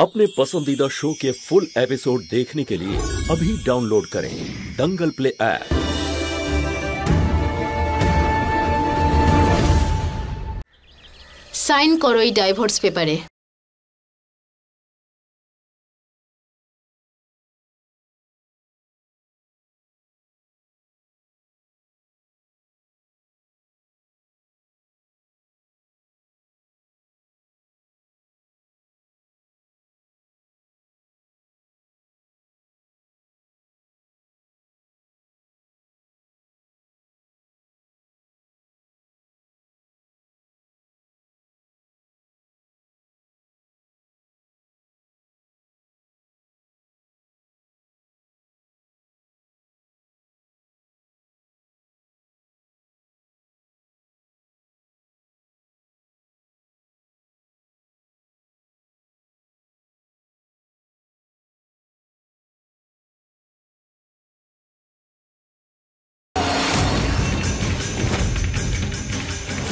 अपने पसंदीदा शो के फुल एपिसोड देखने के लिए अभी डाउनलोड करें दंगल प्ले ऐप। साइन करो এই ডাইভোর্স পেপারে।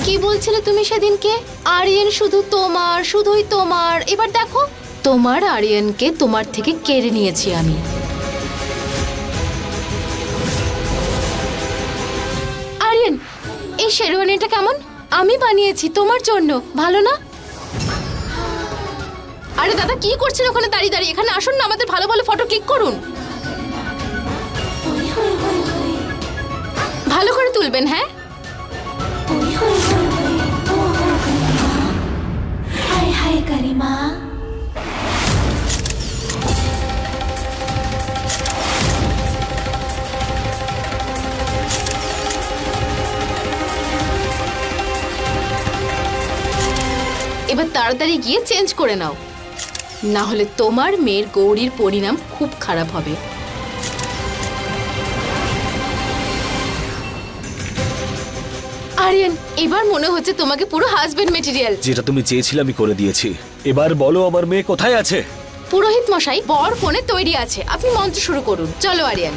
কি বলছিলে তুমি সেদিনকে? আরিয়ান শুধু তোমার, শুধুই তোমার। এবার দেখো, তোমার আরিয়ানকে তোমার থেকে কেড়ে নিয়েছি আমি। আরিয়ান, এই শেরওয়ানিটা কেমন? আমি বানিয়েছি তোমার জন্য, ভালো না? আরে দাদা, কি করছেন ওখানে দাঁড়িয়ে দাঁড়িয়ে? এখানে আসুন না, আমাদের ভালো ভালো ফটো ক্লিক করুন। ভালো করে তুলবেন, হ্যাঁ? गरिमा এবার তাড়াতাড়ি গিয়ে চেঞ্জ করে নাও, না হলে তোমার মেয়ের গৌরীর পরিণাম খুব খারাপ হবে। আরিয়ান, এবার মনে হচ্ছে তোমাকে পুরো হাজবেন্ড ম্যাটেরিয়াল। যেটা তুমি চেয়েছিলে আমি করে দিয়েছি। এবার বলো আমার মেয়ে কোথায় আছে? পুরোহিত মশাই, বর ফোনে তৈরি আছে, আপনি মন্ত্র শুরু করুন। চলো আরিয়ান,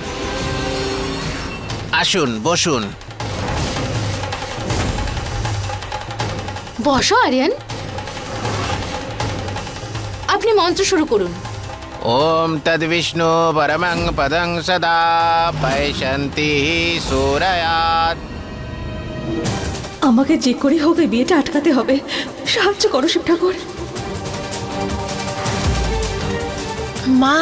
আসুন বসুন। বসো আরিয়ান, আপনি মন্ত্র শুরু করুন। ওম তদ্বিষ্ণু পরমং পদং সদা পৈশন্তি সূরয়াত। আমাকে যে করে হোক এই বিয়েটা আটকাতে হবে, সাহায্য করো শিব ঠাকুর। মা,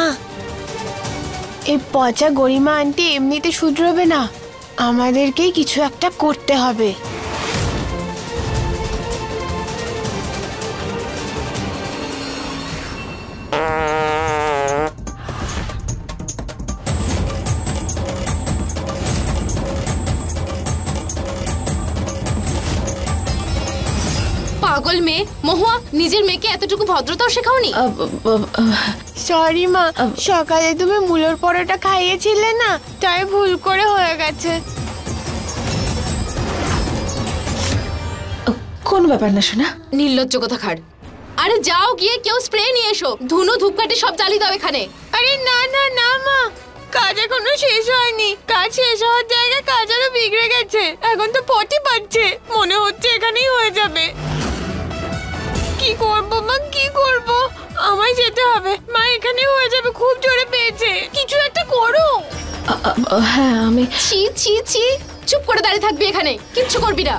এই পচা গরিমা আন্টি এমনিতে শুধরবে না, আমাদেরকেই কিছু একটা করতে হবে। পাগল মেয়ে, মহুয়া, নিজের মেয়েকে এতটুকু ভদ্রতাও শেখাওনি? সরি মা, সকালে তুমি মুলোর পরোটা খাইয়েছিলে না, তাই ভুল করে হয়ে গেছে। কোন ব্যাপার না শোনা। নির্লজ্জ কোথাকার। আরে যাও গিয়ে কেউ স্প্রে নিয়ে এসো, ধুনো ধূপকাঠি সব জ্বালিয়ে দাও এখানে। আরে না না না মা, কাজ এখনো শেষ হয়নি। কাজ শেষ হওয়ার জায়গায় কাজ আরো বিগড়ে গেছে। এখন তো পটি পাচ্ছে, মনে হচ্ছে এখানেই হয়ে যাবে। কি করবো মা, কি করবো? আমায় যেতে হবে। মা, এখানে হয়ে যাবে, খুব জোরে পেয়েছে, কিছু একটা করো। হ্যাঁ আমি। ছি ছি ছি, চুপ করে দাঁড়িয়ে থাকবি এখানে, কিচ্ছু করবি না।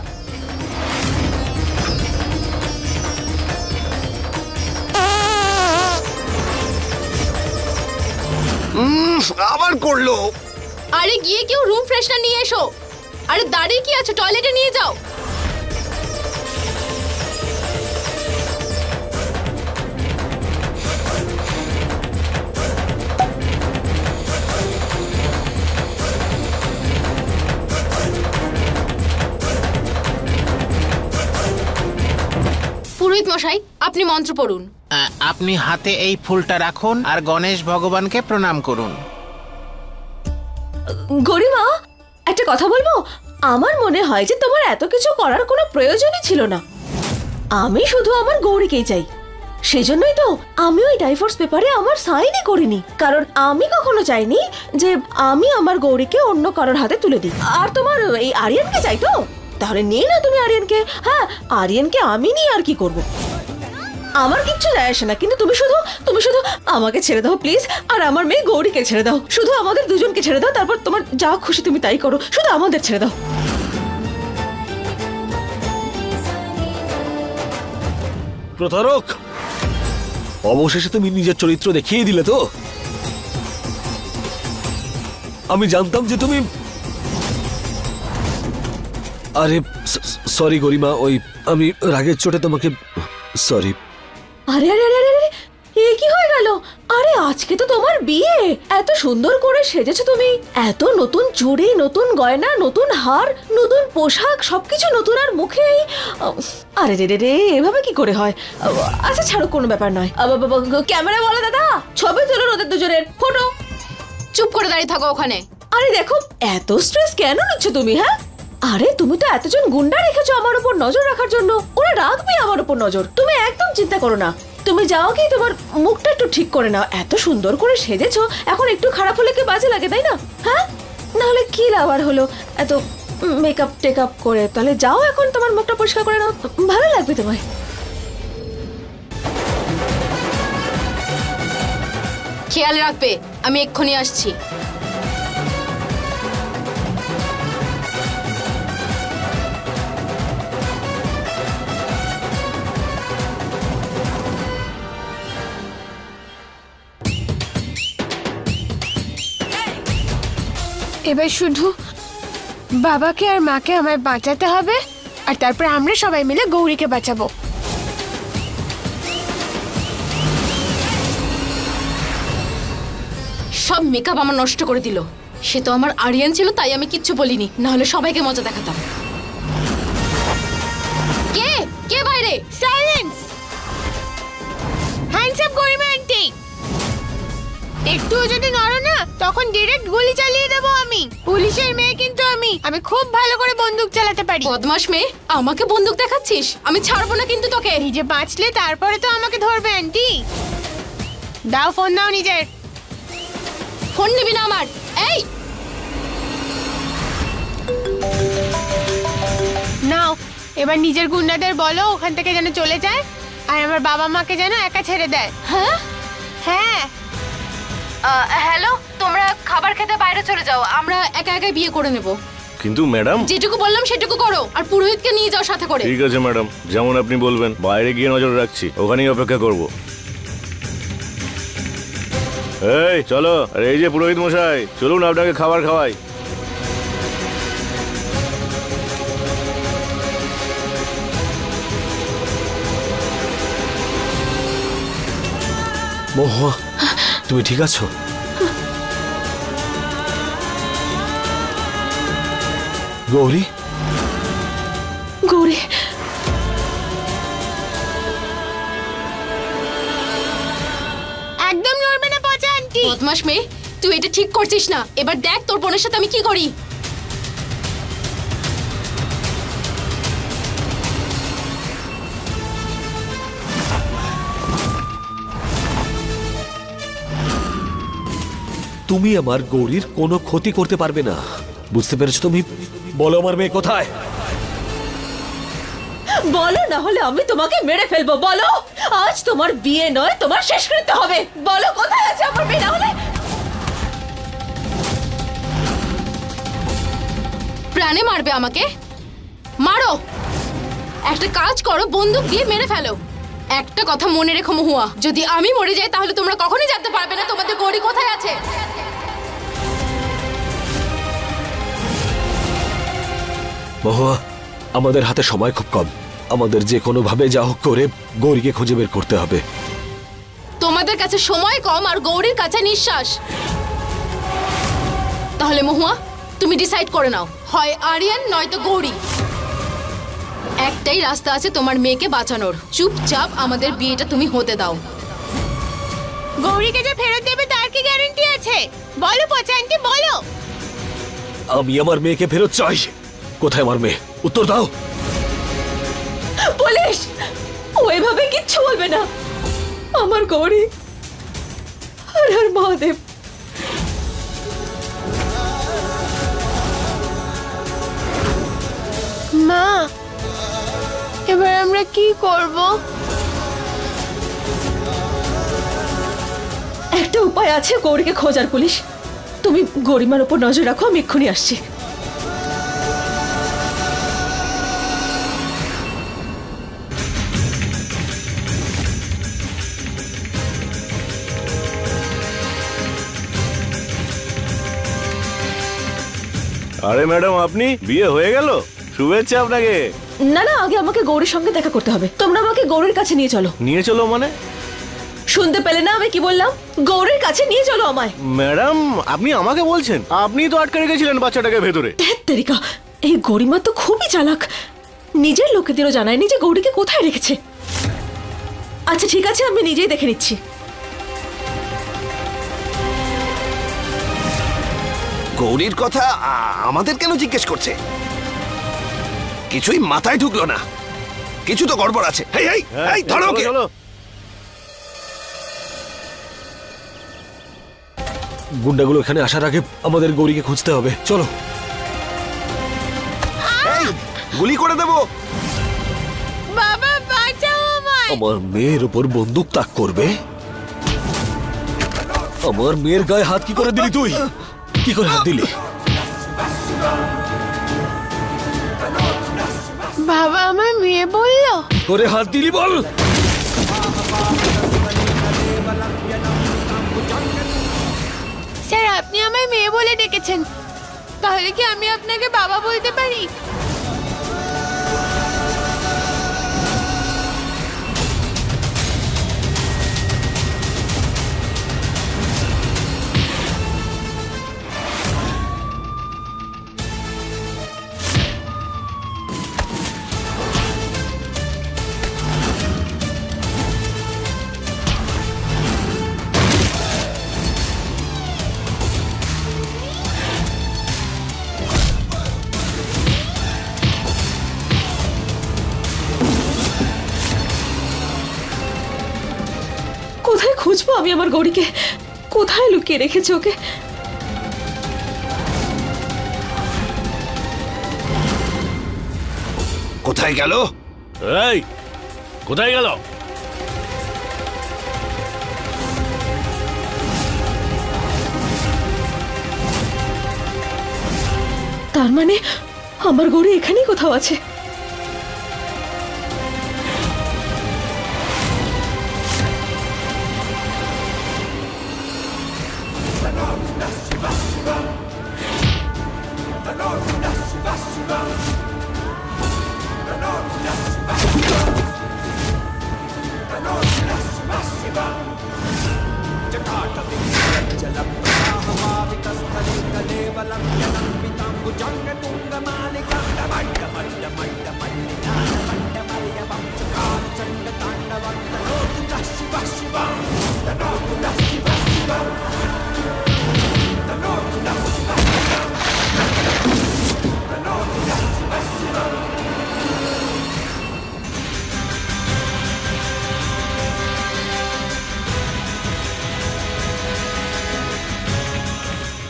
আবার করলো। আরে গিয়ে কেউ রুম ফ্রেশনার নিয়ে এসো। আরে দাঁড়িয়ে কি আছো, টয়লেটে নিয়ে যাও। পুরোহিত মশাই, আপনি মন্ত্র পড়ুন। আপনি হাতে এই ফুলটা রাখুন আর গণেশ ভগবানকে প্রণাম করুন। গরিমা, একটা কথা বলবো? আমার মনে হয় যে তোমার এত কিছু করার কোনো প্রয়োজনই ছিল না। আমি শুধু আমার গৌরীকেই চাই, সেজন্যই তো আমি ওই ডাইভোর্স পেপারে আমার সাইনই করিনি, কারণ আমি কখনো চাইনি যে আমি আমার গৌরীকে অন্য কারোর হাতে তুলে দিই। আর তোমার এই আরিয়ানকে চাই তো, তাহলে নিয়ে না তুমি আরিয়ানকে। হ্যাঁ, আরিয়ানকে আমি নিয়ে আর কি করবো। আমার কিচ্ছু যায় আসে না, কিন্তু তুমি শুধু আমাকে ছেড়ে দাও প্লিজ, আর আমার মেয়ে গৌরীকে ছেড়ে দাও। শুধু আমাদের দুজনকে ছেড়ে দাও, তারপর তোমার যা খুশি তুমি তাই করো, শুধু আমাদের ছেড়ে দাও। প্রতারক, অবশেষে তুমি নিজের চরিত্র দেখিয়ে দিলে তো। আমি জানতাম যে তুমি, আরে সরি গরিমা, ওই আমি রাগের চোটে তোমাকে সরি। আরে আরে আরে আরে এ কি হয়ে গেল? আরে আজকে তো তোমার বিয়ে, এত সুন্দর করে সেজেছো তুমি, এত নতুন চুড়ি, নতুন গয়না, নতুন হার, নতুন পোশাক, সবকিছু নতুন, আর মুখে আরে রে রে রে, এভাবে কি করে হয়? আচ্ছা ছাড়ো, কোনো ব্যাপার নয়। ক্যামেরা বলো দাদা, ছবি তুলুন ওদের দুজনের ফটো। চুপ করে দাঁড়িয়ে থাকো ওখানে। আরে দেখো, এত স্ট্রেস কেন নিচ্ছ তুমি? হ্যাঁ, আরে তুমি তো এতজন গুন্ডা রেখেছো আমার উপর নজর রাখার জন্য, ওরা রাখবে আমার উপর নজর, তুমি একদম চিন্তা করো না। তুমি যাও কি তোমার মুখটা একটু ঠিক করে নাও, এত সুন্দর করে সেজেছো, এখন একটু খারাপ হলে কি বাজে লাগে, তাই না? হ্যাঁ, নাহলে কি লাভ আর হলো এত মেকআপ টেকআপ করে? তাহলে যাও এখন তোমার মুখটা পরিষ্কার করে নাও, ভালো লাগবে তোমায়। খেয়াল রাখবে, আমি এক্ষুনি আসছি। এবার শুধু বাবাকে আর মাকে আমায় বাঁচাতে হবে, আর তারপর আমরা সবাই মিলে গৌরীকে বাঁচাবো। সব মেকআপ আমার নষ্ট করে দিল। সে তো আমার আরিয়ান ছিল, তাই আমি কিচ্ছু বলিনি, না হলে সবাইকে মজা দেখাতাম। কে কে বাইরে? সাইলেন্স! হ্যান্ডস আপ গরিমা আন্টি। একটুও যদি নড়ো না, তখন ডিরেক্ট গুলি চালিয়ে দেবো আমি। পুলিশের মেয়ে কিন্তু আমি খুব ভালো করে বন্দুক চালাতে পারি। বদমাশ মেয়ে, আমাকে বন্দুক দেখাচ্ছিস? আমি ছাড়বো না কিন্তু তোকে। নিজে বাঁচলে তারপরে তো আমাকে ধরবে আন্টি। দাও ফোন, দাও নিজের। ফোন নিবি না আমার। এই নাও, এবার নিজের গুন্ডাদের বলো ওখান থেকে যেন চলে যায়, আর আমার বাবা মাকে যেন একা ছেড়ে দেয়। হ্যাঁ হ্যাঁ। হ্যালো, তোমরা খাবার খেতে বাইরে চলে যাও, আমরা একা একাই বিয়ে করে নেব। কিন্তু ম্যাডাম, যেটুকু বললাম সেটুকু করো, আর পুরোহিতকে নিয়ে যাও সাথে করে। ঠিক আছে ম্যাডাম, যেমন আপনি বলবেন, বাইরে গিয়ে নজর রাখছি, ওখানেই অপেক্ষা করব। এই চলো, আর এই যে পুরোহিত মশাই, চলুন আপনাকে খাবার খাওয়াই। মহুয়া, তুমি ঠিক আছো? গৌরী, গৌরী, একদম নড়বে না পচা আন্টি। বদমাশ মেয়ে, তুই এটা ঠিক করছিস না। এবার দেখ তোর বোনের সাথে আমি কি করি। তুমি আমার গৌরীর কোনো ক্ষতি করতে পারবে না, বুঝতে পেরেছো তুমি? বলো আমার মেয়ে কোথায়? বলো, না হলে আমি তোমাকে মেরে ফেলবো। বলো, আজ তোমার বিয়ে নয়, তোমার শেষ করতে হবে। বলো কোথায় আছে আমার মেয়ে, না হলে। প্রাণে মারবে আমাকে? মারো, একটা কাজ করো, বন্দুক দিয়ে মেরে ফেলো। একটা কথা মনে রেখো মহুয়া, যদি আমি মরে যাই তাহলে তোমরা কখনোই জানতে পারবে না তোমাদের গৌরী কোথায় আছে। মহুয়া, আমাদের হাতে সময় খুব কম, আমাদের যে কোনো ভাবে যা হোক করে গৌরীকে খুঁজে বের করতে হবে। তোমাদের কাছে সময় কম আর গৌরীর কাছে নিঃশ্বাস। তাহলে মহুয়া, তুমি ডিসাইড করে নাও, হয় আরিয়ান নয়তো গৌরী। একটাই রাস্তা আছে তোমার মেয়েকে বাঁচানোর, চুপচাপ আমাদের বিয়েটা তুমি হতে দাও। গৌরীকে যে ফেরত দেবে তার কি গ্যারান্টি আছে? বলো পচা আন্টি, বলো। আমি আমার মেয়েকে ফেরত চাই। কোথায় আমার মেয়ে? উত্তর দাও। পুলিশ, ও এভাবে কিচ্ছু বলবে না। আমার গৌরী, হর হর মহাদেব। মা, এবার আমরা কি করব? উপায় আছে গৌরীকে খোঁজার পুলিশ। তুমি গরিমার উপর নজর রাখো, আমি এক্ষুনি আসছি। আরে ম্যাডাম, আপনি বিয়ে হয়ে গেল? শুভেচ্ছা আপনাকে। না না, আগে আমাকে গৌরীর সঙ্গে দেখা করতে হবে। তোমরা আমাকে গৌরীর কাছে নিয়ে চলো। নিয়ে চলো মানে? শুনতে পেলে না আমি কি বললাম? গৌরীর কাছে নিয়ে চলো আমায়। ম্যাডাম, আপনি আমাকে বলছেন? আপনি তো আটকে রেখেছিলেন বাচ্চাটাকে ভেতরে। তেরিকা, এই গরিমা তো খুবই চালাক। নিজের লোকেদেরও জানায়নি যে গৌরীকে কোথায় রেখেছে। আচ্ছা ঠিক আছে, আমি নিজেই দেখে নিচ্ছি। গৌরীর কথা আমাদের কেন জিজ্ঞেস করছে? কিছুই মাথায় ঢুকলো না। কিছু তো গড়বড় আছে। ধরো ওকে। গুন্ডাগুলো এখানে আসার আগে আমাদের গৌরীকে খুঁজতে হবে। চলো। গুলি করে দেবো। বাবা বাঁচাও আমায়। আমার মেয়ের উপর বন্দুক তাক করবে? আমার মেয়ের গায়ে হাত কি করে দিলি তুই? কি করে হাত দিলি? বাবা আমার মেয়ে বললো। করে হাত দিলি বল। স্যার, আপনি আমায় মেয়ে বলে ডেকেছেন, তাহলে কি আমি আপনাকে বাবা বলতে পারি? কোথায় খুঁজবো আমি আমার গৌরীকে? কোথায় লুকিয়ে রেখেছে ওকে? কোথায় গেল? এই, কোথায় গেল? তার মানে আমার গৌরী এখানেই কোথাও আছে।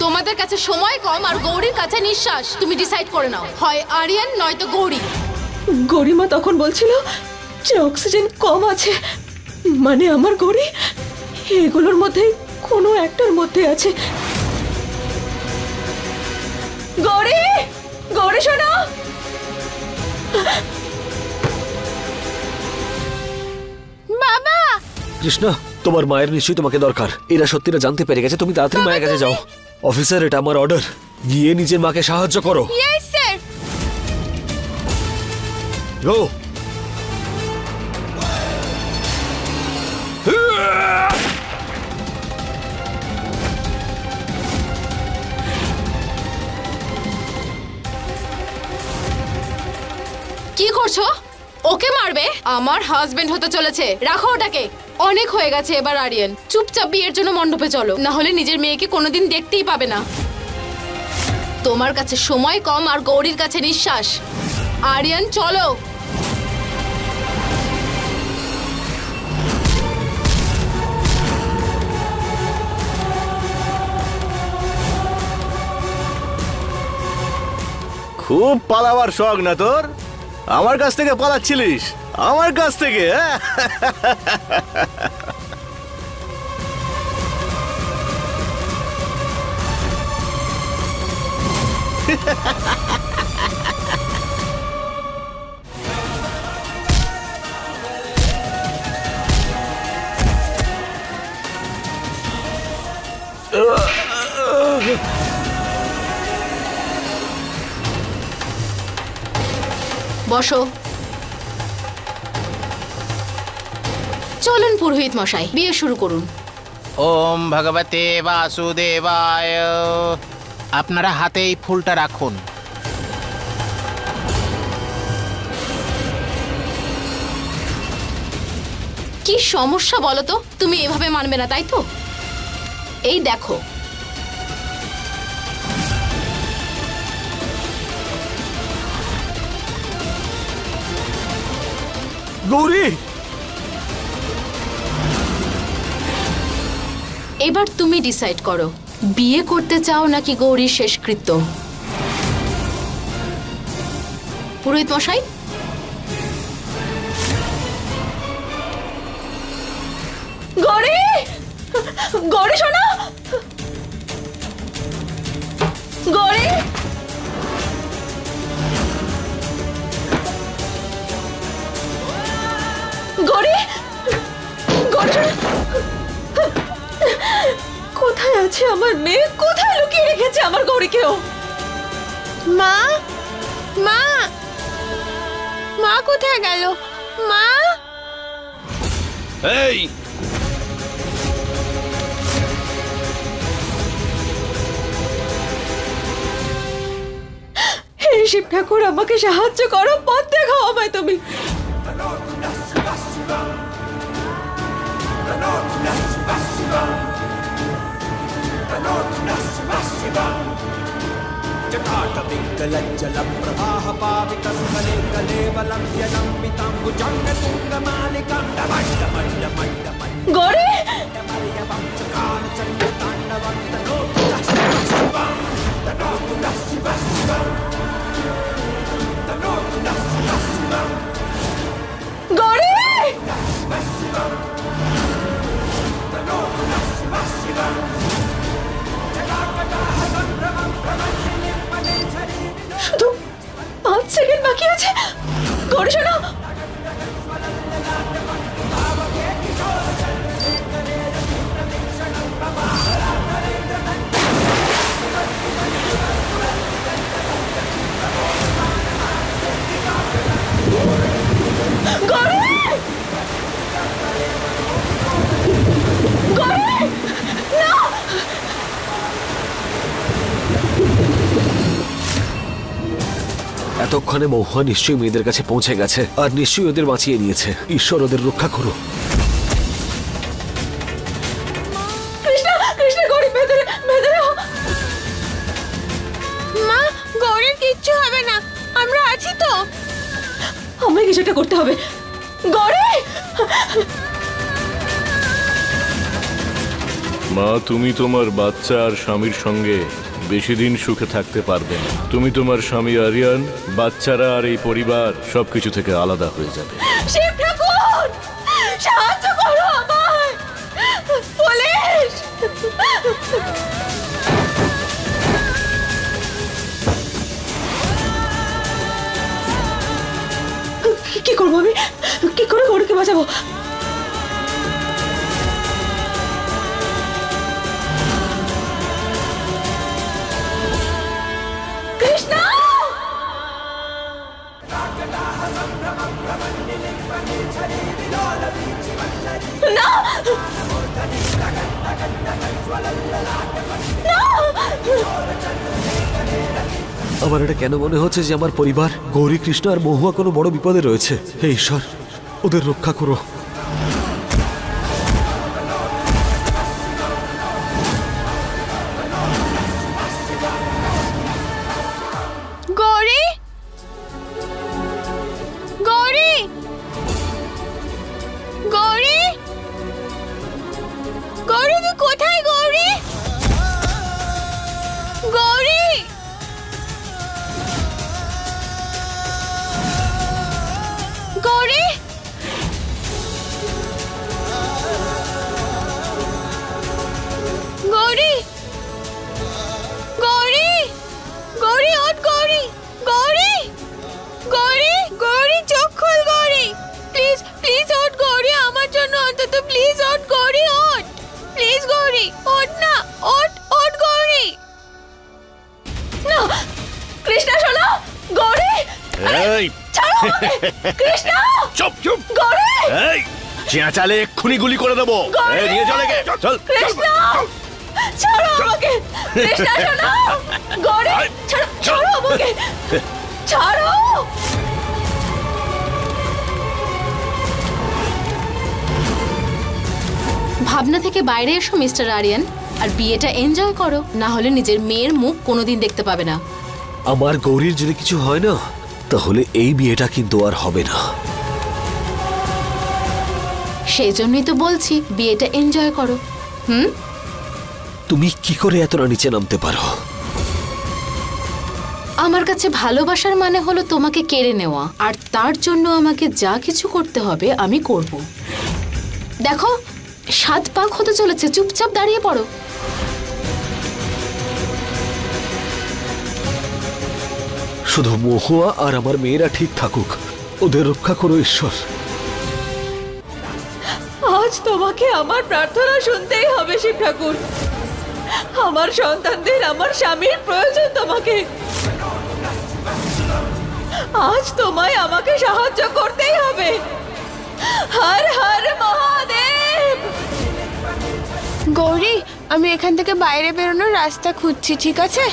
তোমাদের কাছে সময় কম আর গৌরীর কাছে নিঃশ্বাস। তুমি ডিসাইড করে নাও, হয় আরিয়ান নয়তো গৌরী। গরিমা তখন বলছিল যে অক্সিজেন কম আছে, মানে আমার গৌরী এগুলোর মধ্যে কোনো একটার মধ্যে আছে। গৌরী, গৌরী শোনো। বাবা, কৃষ্ণা, তোমার মায়ের নিশ্চয়ই তোমাকে দরকার। এরা সত্যিটা জানতে পেরে গেছে। তুমি তাড়াতাড়ি মায়ের কাছে যাও। অফিসার, এটা আমার অর্ডার। গিয়ে নিজের মাকে সাহায্য করো। Yes sir. গো। কি করছো? ওকে মারবে? আমার হাজবেন্ড হতে চলেছে, রাখো ওটাকে। অনেক হয়ে গেছে এবার আরিয়ান। চুপচাপ বিয়ের জন্য মণ্ডপে চলো, না হলে নিজের মেয়েকে কোনোদিন দেখতেই পাবে না। তোমার কাছে সময় কম আর গৌরীর কাছে নিঃশ্বাস। আরিয়ান চলো। খুব পালাবার শখ না তোর? আমার কাছ থেকে পালাচ্ছিলিস? আমার কাছ থেকে? বসো। চলুন পুরোহিত মশাই, বিয়ে শুরু করুন। ওম ভগবতে বাসুদেবায়। আপনারা হাতে এই ফুলটা রাখুন। কি সমস্যা বলো তো? তুমি এভাবে মানবে না তাই তো? এই দেখো, গৌরী, এবার তুমি ডিসাইড করো, বিয়ে করতে চাও নাকি গৌরীর শেষকৃত্য? পুরোহিত মশাই, গৌরী, গৌরী শোনো, গৌরী, গৌরী, গৌরী শোনো। কোথায় আছে আমার মেয়ে? কোথায় লুকিয়ে রেখেছে আমার গৌরীকেও? মা, মা, মা কোথায় গেল? মা, এই হে শিব ঠাকুর, আমাকে সাহায্য করো, পথ দেখাও আমায় তুমি। গৌরী, গৌরী, শুধু 5 সেকেন্ড বাকি আছে। গৌরী শোনো, গৌরী, গৌরী, না! এতক্ষণে মহুয়া নিশ্চয়ই মেয়েদের কাছে পৌঁছে গেছে আর নিশ্চয়ই ওদের বাঁচিয়ে নিয়েছে। ঈশ্বর ওদের রক্ষা করো। কৃষ্ণ, কৃষ্ণ, গৌরী ভেতরে, ভেতরে। মা, গৌরীর কিচ্ছু হবে না, আমরা আছি তো। আমায় কিছুটা করতে হবে। গৌরী, মা, তুমি তোমার বাচ্চা আর স্বামীর সঙ্গে বেশি দিন সুখে থাকতে পারবে না। তুমি তোমার স্বামী আরিয়ান, বাচ্চারা আর এই পরিবার সবকিছু থেকে আলাদা হয়ে যাবে। শিব ঠাকুর, সাহায্য করো আমায়। পুলিশ, কি করবো আমি? কি করে গৌরীকে বাঁচাবো? কৃষ্ণ, না, আমার এটা কেন মনে হচ্ছে যে আমার পরিবার, গৌরী, কৃষ্ণ আর মহুয়া কোনো বড় বিপদে রয়েছে। হে ঈশ্বর, ওদের রক্ষা করো। গৌরী, গৌরী, গৌরী, গৌরী, তুই কোথায়? গৌরী, গৌরী, গৌরী, গৌরী, গৌরী, গৌরী, ওঠ অন্তত প্লিজ ওঠ গৌরী, ওঠ প্লিজ গৌরী, ওঠ না, ওঠ ওঠ গৌরী। না কৃষ্ণা শোনো, গৌরী এই ছাড়ো আমাকে, কৃষ্ণা চুপ চুপ, গৌরী এই চেঁচালে এক্ষুনি গুলি করে দেবো। গৌরী! এই নিয়ে চলে গে, চল কৃষ্ণা ছাড়ো আমাকে, কৃষ্ণা শোনো, গৌরী ছাড়ো, ছাড়ো আমাকে, ছাড়ো। ভাবনা থেকে বাইরে এসো মিস্টার আরিয়ান, আর বিয়েটা এনজয় করো, না হলে নিজের মেয়ের মুখ কোনোদিন দেখতে পাবে না। আমার গৌরীর যদি কিছু হয় না, তাহলে এই বিয়েটা কিন্তু আর হবে না। সেই জন্যই তো বলছি বিয়েটা এনজয় করো। তুমি কি করে এতটা নিচে নামতে পারো? আমার কাছে ভালোবাসার মানে হলো তোমাকে কেড়ে নেওয়া, আর তার জন্য আমাকে যা কিছু করতে হবে আমি করব। দেখো 7 পাক হতে চলেছে, চুপচাপ দাঁড়িয়ে পড়ো। শুধু মহুয়া আর আমার মেয়েরা ঠিক থাকুক, ওদের রক্ষা করো ঈশ্বর। আজ তোমাকে আমার প্রার্থনা শুনতেই হবে শিব ঠাকুর। আমার সন্তানদের, আমার স্বামীর প্রয়োজন তোমাকে। আজ তোমায় আমাকে সাহায্য করতেই হবে। হর হর মহাদেব। গৌরী, আমি এখান থেকে বাইরে বেরোনোর রাস্তা খুঁজছি, ঠিক আছে?